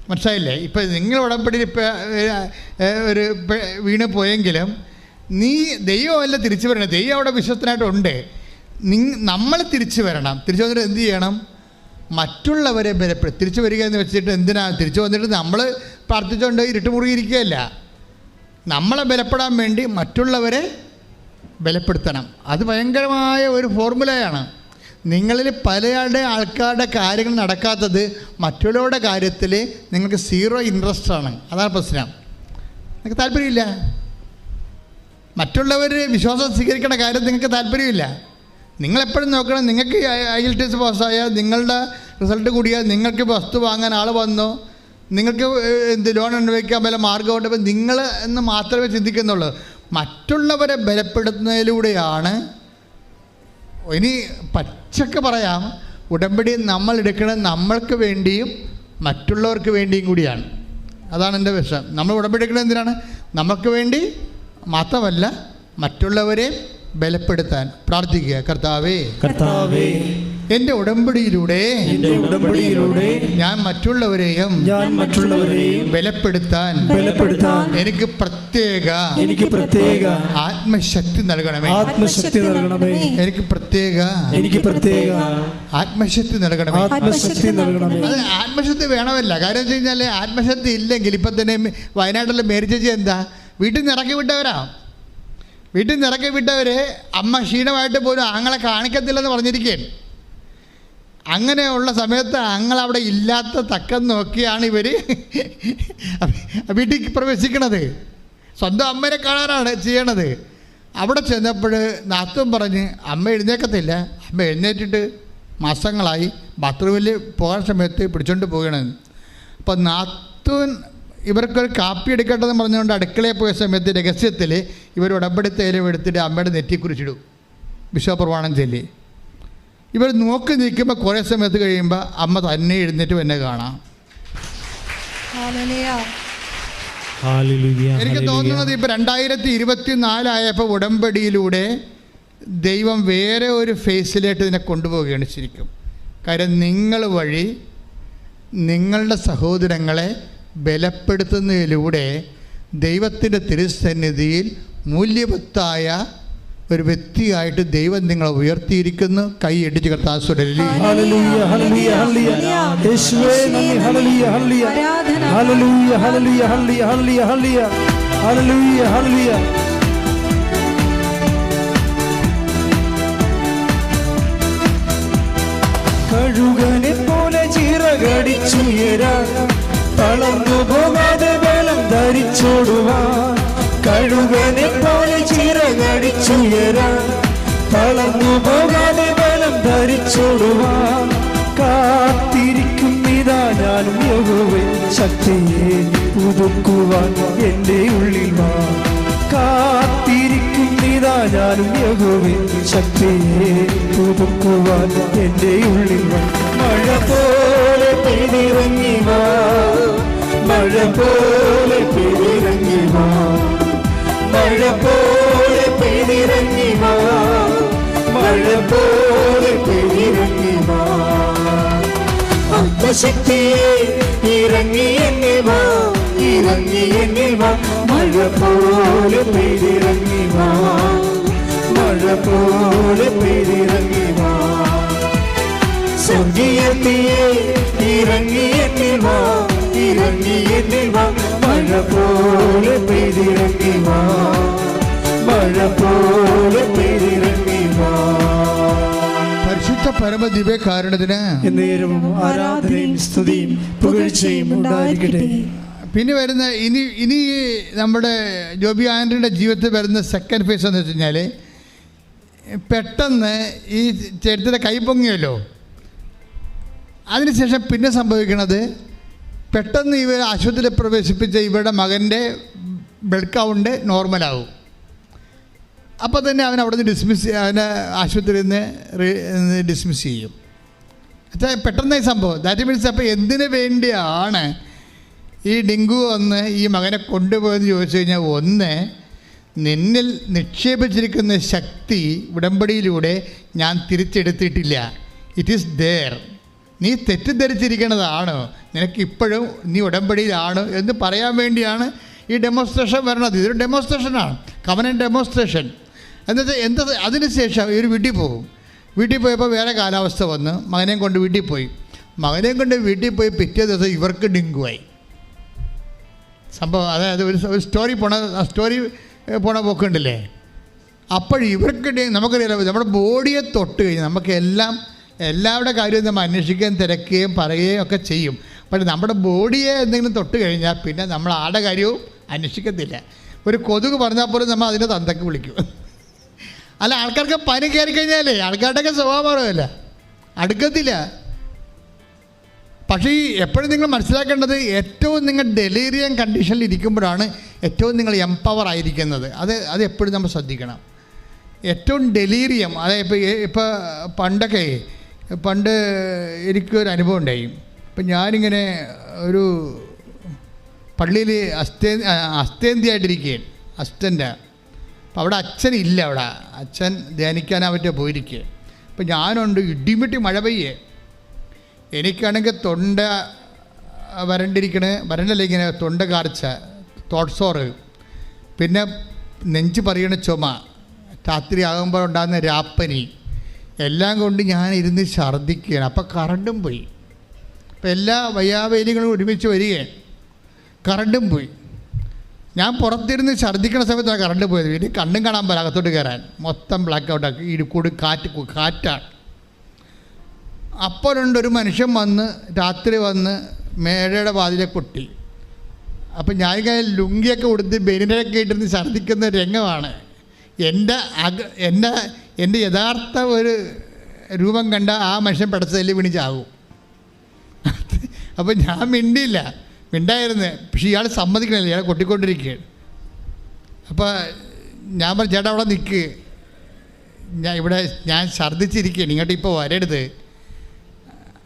മനസ്സിലായില്ലേ? ഇപ്പം നിങ്ങൾ ഉടമ്പടിയിൽ ഇപ്പം ഒരു വീണ് പോയെങ്കിലും നീ ദൈവമല്ല തിരിച്ചു വരണം. ദൈവം അവിടെ വിശ്വസ്തനായിട്ടുണ്ട്. നമ്മൾ തിരിച്ചു വരണം. തിരിച്ചു വന്നിട്ട് എന്ത് ചെയ്യണം? മറ്റുള്ളവരെ ബലപ്പെടുത്തി. തിരിച്ചു വരിക എന്ന് വെച്ചിട്ട് എന്തിനാ? തിരിച്ചു വന്നിട്ട് നമ്മൾ പ്രാർത്ഥിച്ചുകൊണ്ട് ഇരുട്ട് മുറുകിയിരിക്കുകയല്ല. നമ്മളെ ബലപ്പെടാൻ വേണ്ടി മറ്റുള്ളവരെ ബലപ്പെടുത്തണം. അത് ഭയങ്കരമായ ഒരു ഫോർമുലയാണ്. നിങ്ങളിൽ പലയാളുടെ ആൾക്കാരുടെ കാര്യങ്ങൾ നടക്കാത്തത് മറ്റുള്ളവരുടെ കാര്യത്തിൽ നിങ്ങൾക്ക് 0 ഇൻട്രസ്റ്റാണ്. അതാണ് പ്രശ്നം. നിങ്ങൾക്ക് താല്പര്യമില്ല. മറ്റുള്ളവർ വിശ്വാസം സ്വീകരിക്കേണ്ട കാര്യം നിങ്ങൾക്ക് താല്പര്യമില്ല. നിങ്ങളെപ്പോഴും നോക്കണം, നിങ്ങൾക്ക് IELTS പാസ്സായാൽ, നിങ്ങളുടെ റിസൾട്ട് കൂടിയാൽ, നിങ്ങൾക്ക് വസ്തു വാങ്ങാൻ ആൾ വന്നോ, നിങ്ങൾക്ക് ലോൺ അനുഭവിക്കാൻ വല്ല മാർഗമുണ്ട്, അപ്പം നിങ്ങൾ എന്ന് മാത്രമേ ചിന്തിക്കുന്നുള്ളൂ. മറ്റുള്ളവരെ ബലപ്പെടുത്തുന്നതിലൂടെയാണ്, ഇനി പച്ചക്ക് പറയാം, ഉടമ്പടി നമ്മൾ എടുക്കുന്നത് നമ്മൾക്ക് വേണ്ടിയും മറ്റുള്ളവർക്ക് വേണ്ടിയും കൂടിയാണ്. അതാണ് എൻ്റെ വിഷയം. നമ്മൾ ഉടമ്പടി എടുക്കുന്നത് എന്തിനാണ്? നമുക്ക് വേണ്ടി മാത്രമല്ല, മറ്റുള്ളവരെ ബലപ്പെടുത്താൻ പ്രാർത്ഥിക്കുക. കർത്താവേ, കർത്താവേ, എൻ്റെ ഉടമ്പടിയിലൂടെ ഞാൻ മറ്റുള്ളവരെയും ബലപ്പെടുത്താൻ എനിക്ക് പ്രത്യേക ആത്മശക്തി നൽകണമേ. എനിക്ക് പ്രത്യേക ആത്മശക്തി നൽകണമേ. അത് ആത്മശക്തി വേണമല്ല. കാര്യം വെച്ച് കഴിഞ്ഞാൽ ആത്മശക്തി ഇല്ലെങ്കിൽ ഇപ്പം തന്നെ വയനാട്ടിലെ മേരി ചേച്ചി എന്താ വീട്ടിൽ നിന്ന് ഇറക്കി വിട്ടവരെ അമ്മ ക്ഷീണമായിട്ട് പോലും ആങ്ങളെ കാണിക്കത്തില്ലെന്ന് പറഞ്ഞിരിക്കുകയാണ്. അങ്ങനെയുള്ള സമയത്ത് ആങ്ങളവിടെ ഇല്ലാത്ത തക്കം നോക്കിയാണ് ഇവർ വീട്ടിൽ പ്രവേശിക്കണത്. സ്വന്തം അമ്മേനെ കാണാനാണ് ചെയ്യണത്. അവിടെ ചെന്നപ്പോൾ നാത്തൂൻ പറഞ്ഞ് അമ്മ എഴുന്നേക്കത്തില്ല. അമ്മ എഴുന്നേറ്റിട്ട് മാസങ്ങളായി ബാത്റൂമിൽ പോകാൻ സമയത്ത് പിടിച്ചോണ്ട് പോകണമെന്ന്. അപ്പോൾ നാത്തൂൻ ഇവർക്കൊരു കാപ്പി എടുക്കട്ടെന്ന് പറഞ്ഞുകൊണ്ട് അടുക്കളയിൽ പോയ സമയത്ത് രഹസ്യത്തിൽ ഇവർ ഉടമ്പടി തൈലം എടുത്തിട്ട് അമ്മയുടെ നെറ്റി കുറിച്ചിടും, വിശ്വപ്രമാണം ചൊല്ലി. ഇവർ നോക്കി നിൽക്കുമ്പോൾ കുറേ സമയത്ത് കഴിയുമ്പോൾ അമ്മ തന്നെ എഴുന്നേറ്റ് എന്നെ കാണാം. എനിക്ക് തോന്നുന്നത് ഇപ്പോൾ 2024 ആയപ്പോൾ ഉടമ്പടിയിലൂടെ ദൈവം വേറെ ഒരു ഫേസിലേക്ക് ഇതിനെ കൊണ്ടുപോവുകയാണ് ശരിക്കും. കാര്യം നിങ്ങൾ വഴി നിങ്ങളുടെ സഹോദരങ്ങളെ ബലപ്പെടുത്തുന്നതിലൂടെ ദൈവത്തിൻ്റെ തിരുസന്നിധിയിൽ മൂല്യവത്തായ ഒരു വ്യക്തിയായിട്ട് ദൈവം നിങ്ങളെ ഉയർത്തിയിരിക്കുന്നു. കൈ ഇടിച്ച് കർത്താവ് സ്വരലി. കഴുകനെ പോലെ ചിറകടിച്ചുയരാൻ തളർന്നു പോകാതെ ബലം ധരിച്ചോടുവാൻ. കഴുകനെ പോലെ ചിറകടിച്ചുയരാൻ തളർന്നു പോകാതെ ബലം ധരിച്ചോടുവാൻ. കാത്തിരിക്കുന്നിതാ ഞാനും യഹോവേ, ശക്തിയെ പുതുക്കുവാൻ എൻ്റെ ഉള്ളിൽ വാ. കാത്തിരിക്കുന്നിതാ ഞാനും യഹോവേ, ശക്തിയെ പുതുക്കുവാൻ എൻ്റെ ഉള്ളിൽ വാ. മഴ പോലെ പെയ്തിറങ്ങി വാ, മഴ പോലെ പെയ്തിറങ്ങി വാ, മഴ പോലെ പെയ്തിറങ്ങി വാ, മഴ പോലെ പെയ്തിറങ്ങി വാ. ആത്മശക്തിയെ ഇറങ്ങി എന്നിൽ വാ, ഇറങ്ങി എന്നിൽ വാ. മഴ പോലെ പെയ്തിറങ്ങി വാ, മഴ പോലെ പെയ്തിറങ്ങി വാ. സ്വർഗീയത്തിയെ ഇറങ്ങി എന്നിൽ വാ, ഇറങ്ങി എന്നിൽ വാ. മഴ പോലെ പെയ്തിറങ്ങി വാ, മഴ പോലെ പെയ്തിറങ്ങി വാ. പരിശുദ്ധ പരമദിവ്യകാരുണ്യത്തിന് എന്നേരവും ആരാധനയും സ്തുതിയും പുകഴ്ചയും ഉണ്ടായിരിക്കട്ടെ. പിന്നെ വരുന്ന ഇനി നമ്മുടെ ജോബി ആൻ്റണിയുടെ ജീവിതത്തിൽ വരുന്ന സെക്കൻഡ് ഫേസ് എന്ന് വെച്ച് കഴിഞ്ഞാൽ പെട്ടെന്ന് ഈ ചേട്ടത്തിൻ്റെ കൈ പൊങ്ങിയല്ലോ. അതിനുശേഷം പിന്നെ സംഭവിക്കുന്നത് പെട്ടെന്ന് ഇവർ ആശുപത്രിയിൽ പ്രവേശിപ്പിച്ച ഇവരുടെ മകൻ്റെ ബ്ലഡ് കൗണ്ട് നോർമലാവും. അപ്പോൾ തന്നെ അവൻ അവിടെ നിന്ന് അവനെ ആശുപത്രിയിൽ നിന്ന് ഡിസ്മിസ് ചെയ്യും. പെട്ടെന്ന് ഈ സംഭവം ദാറ്റ് മീൻസ് അപ്പോൾ എന്തിനു വേണ്ടിയാണ് ഈ ഡെങ്കു വന്ന് ഈ മകനെ കൊണ്ടുപോയെന്ന് ചോദിച്ചു കഴിഞ്ഞാൽ, ഒന്ന്, നിന്നിൽ നിക്ഷേപിച്ചിരിക്കുന്ന ശക്തി ഉടമ്പടിയിലൂടെ ഞാൻ തിരിച്ചെടുത്തിട്ടില്ല. It is there. നീ തെറ്റിദ്ധരിച്ചിരിക്കുന്നതാണ്, നിനക്കിപ്പോഴും നീ ഉടമ്പടിയിലാണ് എന്ന് പറയാൻ വേണ്ടിയാണ് ഈ ഡെമോൺസ്ട്രേഷൻ വരണത്. ഇതൊരു ഡെമോൺസ്ട്രേഷനാണ്, കവനൻ്റ് ഡെമോൺസ്ട്രേഷൻ. എന്നിട്ട് അതിനുശേഷം ഇവർ വീട്ടിൽ പോകും. വീട്ടിൽ പോയപ്പോൾ വേറെ കാലാവസ്ഥ വന്ന് മകനെയും കൊണ്ട് വീട്ടിൽ പോയി. മകനെയും കൊണ്ട് വീട്ടിൽ പോയി പിറ്റേ ദിവസം ഇവർക്ക് ഡെങ്കുവായി സംഭവം. അതായത് ഒരു സ്റ്റോറി പോണ പോക്കുണ്ടല്ലേ. അപ്പോൾ ഇവർക്ക് നമുക്കറിയാലോ, നമ്മുടെ ബോഡിയെ തൊട്ട് കഴിഞ്ഞാൽ നമുക്ക് എല്ലാവരുടെ കാര്യവും നമ്മൾ അന്വേഷിക്കുകയും തിരക്കുകയും പറയുകയും ഒക്കെ ചെയ്യും. പക്ഷേ നമ്മുടെ ബോഡിയെ എന്തെങ്കിലും തൊട്ട് കഴിഞ്ഞാൽ പിന്നെ നമ്മൾ ആടെ കാര്യവും അന്വേഷിക്കത്തില്ല. ഒരു കൊതുക് പറഞ്ഞാൽ പോലും നമ്മൾ അതിനെ തന്തക്ക് വിളിക്കും. അല്ല, ആൾക്കാർക്ക് പനി കയറി കഴിഞ്ഞാലേ ആൾക്കാരുടെയൊക്കെ സ്വഭാവമല്ല, അടുക്കത്തില്ല. പക്ഷേ എപ്പോഴും നിങ്ങൾ മനസ്സിലാക്കേണ്ടത്, ഏറ്റവും നിങ്ങൾ ഡെലീരിയം കണ്ടീഷനിൽ ഇരിക്കുമ്പോഴാണ് ഏറ്റവും നിങ്ങൾ എംപവർ ആയിരിക്കുന്നത്. അത് എപ്പോഴും നമ്മൾ ശ്രദ്ധിക്കണം. ഏറ്റവും ഡെലീരിയം, അതായത് ഇപ്പോൾ പണ്ടൊക്കെ പണ്ട് എനിക്കൊരു അനുഭവം ഉണ്ടായി. ഇപ്പം ഞാനിങ്ങനെ ഒരു പള്ളിയിൽ അസ്തേന്തിയായിട്ടിരിക്കുകയാണ്, അസ്റ്റൻ്റ്. അപ്പം അവിടെ അച്ഛനില്ല, അവിടെ അച്ഛൻ ധ്യാനിക്കാനാവറ്റ പോയിരിക്കുക. അപ്പം ഞാനുണ്ട്, ഇടിമിട്ടി മഴ പെയ്യേ. എനിക്കാണെങ്കിൽ തൊണ്ട വരണ്ടല്ല, ഇങ്ങനെ തൊണ്ട കാർച്ച, തോട്ട്സോറ്, പിന്നെ നെഞ്ച് പറയണ ചുമ, രാത്രി ആകുമ്പോൾ ഉണ്ടാകുന്ന രാപ്പനി, എല്ലാം കൊണ്ട് ഞാൻ ഇരുന്ന് ഛർദ്ദിക്കുകയാണ്. അപ്പോൾ കറണ്ടും പോയി. അപ്പോൾ എല്ലാ വയ്യാവേലികളും ഒരുമിച്ച് വരികയാണ്, കറണ്ടും പോയി. ഞാൻ പുറത്തിരുന്ന് ഛർദ്ദിക്കണ സമയത്താണ് കറണ്ട് പോയത്. ഇനി കണ്ണും കാണാൻ പോലെ അകത്തോട്ട് കയറാൻ, മൊത്തം ബ്ലാക്ക് ഔട്ടാക്കി. ഇടിക്കൂട് കാറ്റാണ്. അപ്പോഴുണ്ട് ഒരു മനുഷ്യൻ വന്ന് രാത്രി വന്ന് മേടയുടെ വാതിലെ കൊട്ടി. അപ്പം ഞാനിങ്ങനെ ലുങ്കിയൊക്കെ കൊടുത്ത് ബെനിനൊക്കെ ഇട്ടിരുന്ന് ഛർദ്ദിക്കുന്ന രംഗമാണ്. എൻ്റെ യഥാർത്ഥ ഒരു രൂപം കണ്ട ആ മനുഷ്യൻ പെടച്ചതല്ലി വീണ് ചാവും. അപ്പം ഞാൻ മിണ്ടായിരുന്നു. പക്ഷേ ഇയാൾ സമ്മതിക്കണില്ല, ഇയാൾ കൊട്ടിക്കൊണ്ടിരിക്കുകയാണ്. അപ്പോൾ ഞാൻ പറഞ്ഞു, ചേട്ടാ അവിടെ നിൽക്ക്, ഞാൻ ഛർദ്ദിച്ചിരിക്കുകയാണ്, ഇങ്ങോട്ട് ഇപ്പോൾ വരരുത്.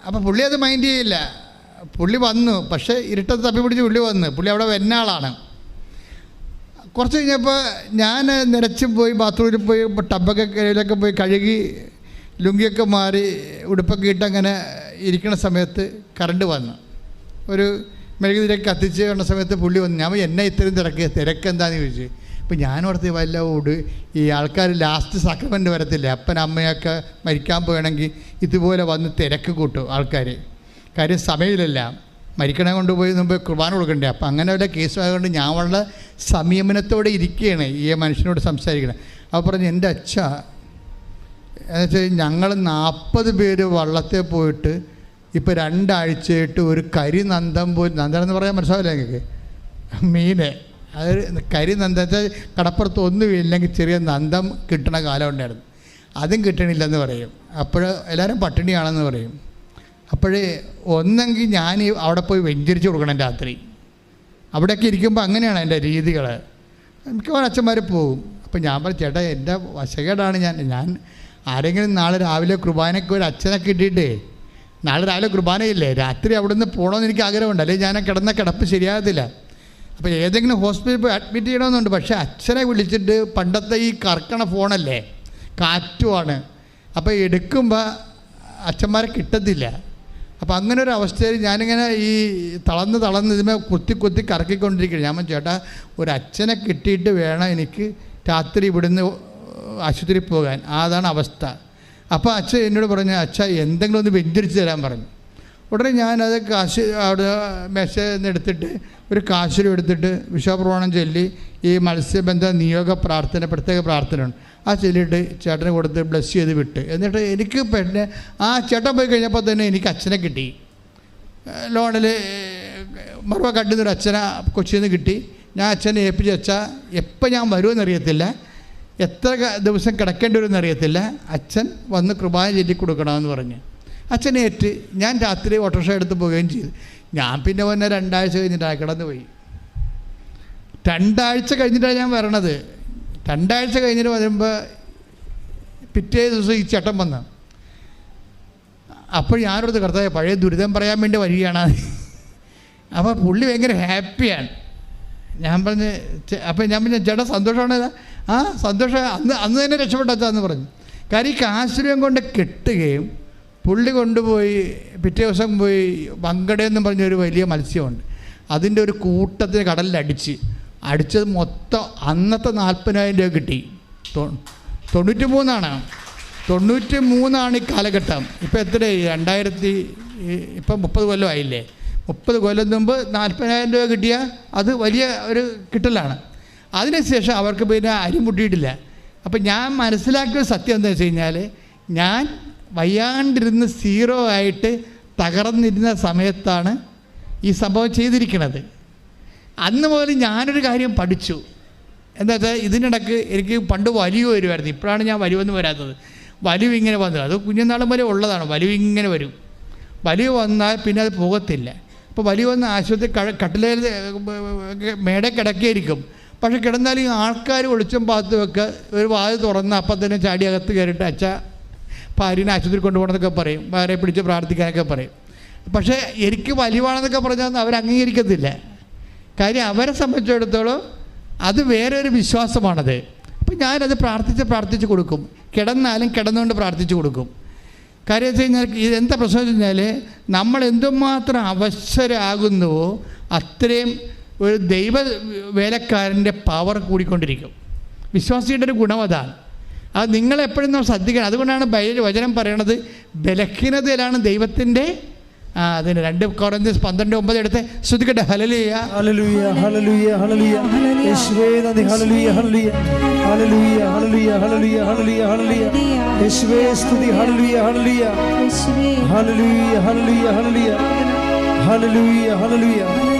അപ്പോൾ പുള്ളി അത് മൈൻഡ് ചെയ്യില്ല. പുള്ളി വന്നു, പക്ഷേ ഇരുട്ടത്ത് തപ്പി പിടിച്ച് പുള്ളി അവിടെ വരുന്ന ആളാണ്. കുറച്ച് കഴിഞ്ഞപ്പോൾ ഞാൻ നിരച്ച് പോയി ബാത്റൂമിൽ പോയി ടബൊക്കെ കയ്യിലൊക്കെ പോയി കഴുകി ലുങ്കിയൊക്കെ മാറി ഉടുപ്പൊക്കെ ഇട്ട് അങ്ങനെ ഇരിക്കുന്ന സമയത്ത് കറണ്ട് വന്നു. ഒരു മെഴുകുതിരിയൊക്കെ കത്തിച്ച് കണ്ട സമയത്ത് പുള്ളി വന്നു. ഞാൻ എന്നെ ഇത്രയും തിരക്കെന്താണെന്ന് ചോദിച്ചു. അപ്പോൾ ഞാനോർത്ത് വല്ല ഈ ആൾക്കാർ ലാസ്റ്റ് സക്രമെൻ്റ് വരത്തില്ല, അപ്പൻ അമ്മയൊക്കെ മരിക്കാൻ പോകണമെങ്കിൽ ഇതുപോലെ വന്ന് തിരക്ക് കൂട്ടും ആൾക്കാർ. കാര്യം സമയമില്ലല്ല, മരിക്കണേ കൊണ്ടുപോയി മുമ്പ് കുർബാന കൊടുക്കണ്ടേ. അപ്പം അങ്ങനെ വല്ല കേസുമായതുകൊണ്ട് ഞാൻ വളരെ സംയമനത്തോടെ ഇരിക്കുകയാണ് ഈ മനുഷ്യനോട് സംസാരിക്കണം. അപ്പോൾ പറഞ്ഞു, എൻ്റെ അച്ഛ എന്നുവെച്ചാൽ ഞങ്ങൾ 40 പേര് വള്ളത്തിൽ പോയിട്ട് ഇപ്പോൾ 2 ആഴ്ചയായിട്ട് ഒരു കരിനന്ദം പോയി, നന്ദനം എന്ന് പറയാൻ മനസ്സിലാവില്ല നിങ്ങൾക്ക്, മീന്, അത് കരിനന്ദം വെച്ചാൽ കടപ്പുറത്ത് ഒന്നുമില്ലെങ്കിൽ ചെറിയ നന്ദം കിട്ടണ കാലം ഉണ്ടായിരുന്നു, അതും കിട്ടണില്ലെന്ന് പറയും. അപ്പോൾ എല്ലാവരും പട്ടിണിയാണെന്ന് പറയും. അപ്പോഴേ ഒന്നെങ്കിൽ ഞാൻ അവിടെ പോയി വെഞ്ചരിച്ച് കൊടുക്കണം രാത്രി. അവിടെയൊക്കെ ഇരിക്കുമ്പോൾ അങ്ങനെയാണ് എൻ്റെ രീതികൾ. മിക്കവാറും അച്ഛന്മാർ പോകും. അപ്പോൾ ഞാൻ പറഞ്ഞു, ചേട്ടാ എൻ്റെ വശകേടാണ്, ഞാൻ ആരെങ്കിലും നാളെ രാവിലെ കുർബാനയ്ക്ക് ഒരു അച്ഛനെ കിട്ടിയിട്ടേ, നാളെ രാവിലെ കുർബാനയില്ലേ, രാത്രി അവിടെ നിന്ന് പോകണമെന്ന് എനിക്ക് ആഗ്രഹമുണ്ട്, അല്ലെങ്കിൽ ഞാൻ കിടന്ന കിടപ്പ് ശരിയാകത്തില്ല. അപ്പോൾ ഏതെങ്കിലും ഹോസ്പിറ്റലിൽ പോയി അഡ്മിറ്റ് ചെയ്യണമെന്നുണ്ട്. പക്ഷേ അച്ഛനെ വിളിച്ചിട്ട് പണ്ടത്തെ ഈ കറക്കണ ഫോണല്ലേ, കാറ്റുമാണ്, അപ്പോൾ എടുക്കുമ്പോൾ അച്ഛന്മാരെ കിട്ടത്തില്ല. അപ്പോൾ അങ്ങനെ ഒരു അവസ്ഥയിൽ ഞാനിങ്ങനെ ഈ തളർന്ന് ഇതിമേ കുത്തി കറക്കിക്കൊണ്ടിരിക്കുകയാണ്. ഞാൻ ചേട്ടാ ഒരു അച്ഛനെ കിട്ടിയിട്ട് വേണം എനിക്ക് രാത്രി ഇവിടുന്ന് ആശുപത്രിയിൽ പോകാൻ, അതാണ് അവസ്ഥ. അപ്പോൾ അച്ഛൻ എന്നോട് പറഞ്ഞു, അച്ഛാ എന്തെങ്കിലും ഒന്ന് വെഞ്ചരിച്ച് തരാൻ പറഞ്ഞു. ഉടനെ ഞാനത് കാശ് അവിടെ മേശയിൽ നിന്ന് എടുത്തിട്ട് ഒരു കാശുരം എടുത്തിട്ട് വിശ്വപ്രമാണം ചൊല്ലി ഈ മത്സ്യബന്ധ നിയോഗ പ്രാർത്ഥന, പ്രത്യേക പ്രാർത്ഥനയുണ്ട്, ആ ചൊല്ലിയിട്ട് ചേട്ടനെ കൊടുത്ത് ബ്ലസ് ചെയ്ത് വിട്ട്. എന്നിട്ട് എനിക്ക് പിന്നെ ആ ചേട്ടൻ പോയി കഴിഞ്ഞപ്പോൾ തന്നെ എനിക്ക് അച്ഛനെ കിട്ടി. ലോണിൽ മറുപ കണ്ടുന്നൊരു അച്ഛനെ കൊച്ചിയിൽ നിന്ന് കിട്ടി. ഞാൻ അച്ഛനെ ഏൽപ്പിച്ച് വെച്ചാൽ എപ്പോൾ ഞാൻ വരുമെന്നറിയത്തില്ല, എത്ര ദിവസം കിടക്കേണ്ടി വരുമെന്ന് അറിയത്തില്ല, അച്ഛൻ വന്ന് കുർബാന ചൊല്ലി കൊടുക്കണമെന്ന് പറഞ്ഞ് അച്ഛനേറ്റ് ഞാൻ രാത്രി ഓട്ടോറിക്ഷ എടുത്ത് പോവുകയും ചെയ്തു. ഞാൻ പിന്നെ വന്നെ 2 ആഴ്ച കഴിഞ്ഞിട്ടാണ് കിടന്നു പോയി. 2 ആഴ്ച കഴിഞ്ഞിട്ടാണ് ഞാൻ വരണത്. 2 ആഴ്ച കഴിഞ്ഞിട്ട് വരുമ്പോൾ പിറ്റേ ദിവസം ഈ ചേട്ടൻ വന്നു. അപ്പോൾ ഞാനോടത്ത് കർത്താവേ പഴയ ദുരിതം പറയാൻ വേണ്ടി വരികയാണ്. അപ്പോൾ പുള്ളി ഭയങ്കര ഹാപ്പിയാണ്. ഞാൻ പറഞ്ഞ് ചേട്ടാ സന്തോഷമാണ്. ആ സന്തോഷം, അന്ന് തന്നെ രക്ഷപ്പെട്ടെന്ന് പറഞ്ഞു. കാര്യം ഈ കാശുരം കൊണ്ട് കെട്ടുകയും പുള്ളി കൊണ്ടുപോയി പിറ്റേ ദിവസം പോയി വങ്കടയെന്നും പറഞ്ഞൊരു വലിയ മത്സ്യമുണ്ട്, അതിൻ്റെ ഒരു കൂട്ടത്തിന് കടലിൽ അടിച്ചത് മൊത്തം അന്നത്തെ 40,000 രൂപ കിട്ടി. 93 ഈ കാലഘട്ടം. ഇപ്പോൾ എത്രയായി? 2000 ഇപ്പം 30 കൊല്ലമായില്ലേ. 30 കൊല്ലം മുമ്പ് 40,000 രൂപ കിട്ടിയാൽ അത് വലിയ ഒരു കിട്ടലാണ്. അതിനുശേഷം അവർക്ക് പിന്നെ അരി മുട്ടിയിട്ടില്ല. അപ്പം ഞാൻ മനസ്സിലാക്കിയ സത്യം എന്താ വെച്ച് കഴിഞ്ഞാൽ, ഞാൻ വയ്യാണ്ടിരുന്ന് 0 ആയിട്ട് തകർന്നിരുന്ന സമയത്താണ് ഈ സംഭവം ചെയ്തിരിക്കുന്നത്. അന്ന് മുതൽ ഞാനൊരു കാര്യം പഠിച്ചു. എന്താ വെച്ചാൽ ഇതിനിടയ്ക്ക് എനിക്ക് പണ്ട് വലിവ് വരുമായിരുന്നു. ഇപ്പോഴാണ് ഞാൻ വലിവൊന്നും വരാത്തത്. വലിവ് ഇങ്ങനെ വന്നത്, അത് കുഞ്ഞുനാളും വരെ ഉള്ളതാണ്. വലിവ് ഇങ്ങനെ വരും. വലിവ് വന്നാൽ പിന്നെ അത് പോകത്തില്ല. അപ്പോൾ വലിവ് വന്ന് ആശുപത്രി കട്ടിലേൽ മേടെ കിടക്കിയിരിക്കും. പക്ഷെ കിടന്നാലും ആൾക്കാർ ഒളിച്ചും പാത്തുമൊക്കെ ഒരു വാതിൽ തുറന്ന് അപ്പം തന്നെ ചാടി അകത്ത് കയറിയിട്ട് അച്ഛ ഭാര്യനെ ആശുപത്രി കൊണ്ടുപോകണമെന്നൊക്കെ പറയും, വേറെ പിടിച്ച് പ്രാർത്ഥിക്കാനൊക്കെ പറയും. പക്ഷേ എനിക്ക് വലിവാണെന്നൊക്കെ പറഞ്ഞാൽ അവർ അംഗീകരിക്കത്തില്ല. കാര്യം അവരെ സംബന്ധിച്ചിടത്തോളം അത് വേറെ ഒരു വിശ്വാസമാണത്. അപ്പം ഞാനത് പ്രാർത്ഥിച്ച് കൊടുക്കും. കിടന്നാലും കിടന്നുകൊണ്ട് പ്രാർത്ഥിച്ച് കൊടുക്കും. കാര്യം വെച്ച് കഴിഞ്ഞാൽ ഇതെന്താ പ്രശ്നം വെച്ച് കഴിഞ്ഞാൽ നമ്മൾ എന്തുമാത്രം അവസരമാകുന്നുവോ അത്രയും ഒരു ദൈവ വേലക്കാരൻ്റെ പവർ കൂടിക്കൊണ്ടിരിക്കും. വിശ്വാസിയുടെ ഒരു ഗുണം അതാണ്. അത് നിങ്ങളെപ്പോഴും നമ്മൾ ശ്രദ്ധിക്കണം. അതുകൊണ്ടാണ് വചനം പറയണത് ബലഹീനതയിലാണ് ദൈവത്തിൻ്റെ അതിന് 2 കൊരിന്ത്യർ 12:9 എടുത്ത് ശ്രദ്ധിക്കട്ടെ. ഹല്ലേലൂയ ഹല്ലേലൂയ ഹല്ലേലൂയ ഹല്ലേലൂയ യേശുവേ നന്ദി. Hallelujah hallelujah hallelujah hallelujah hallelujah hallelujah hallelujah യേശുവേ സ്തുതി. Hallelujah hallelujah hallelujah hallelujah hallelujah hallelujah hallelujah hallelujah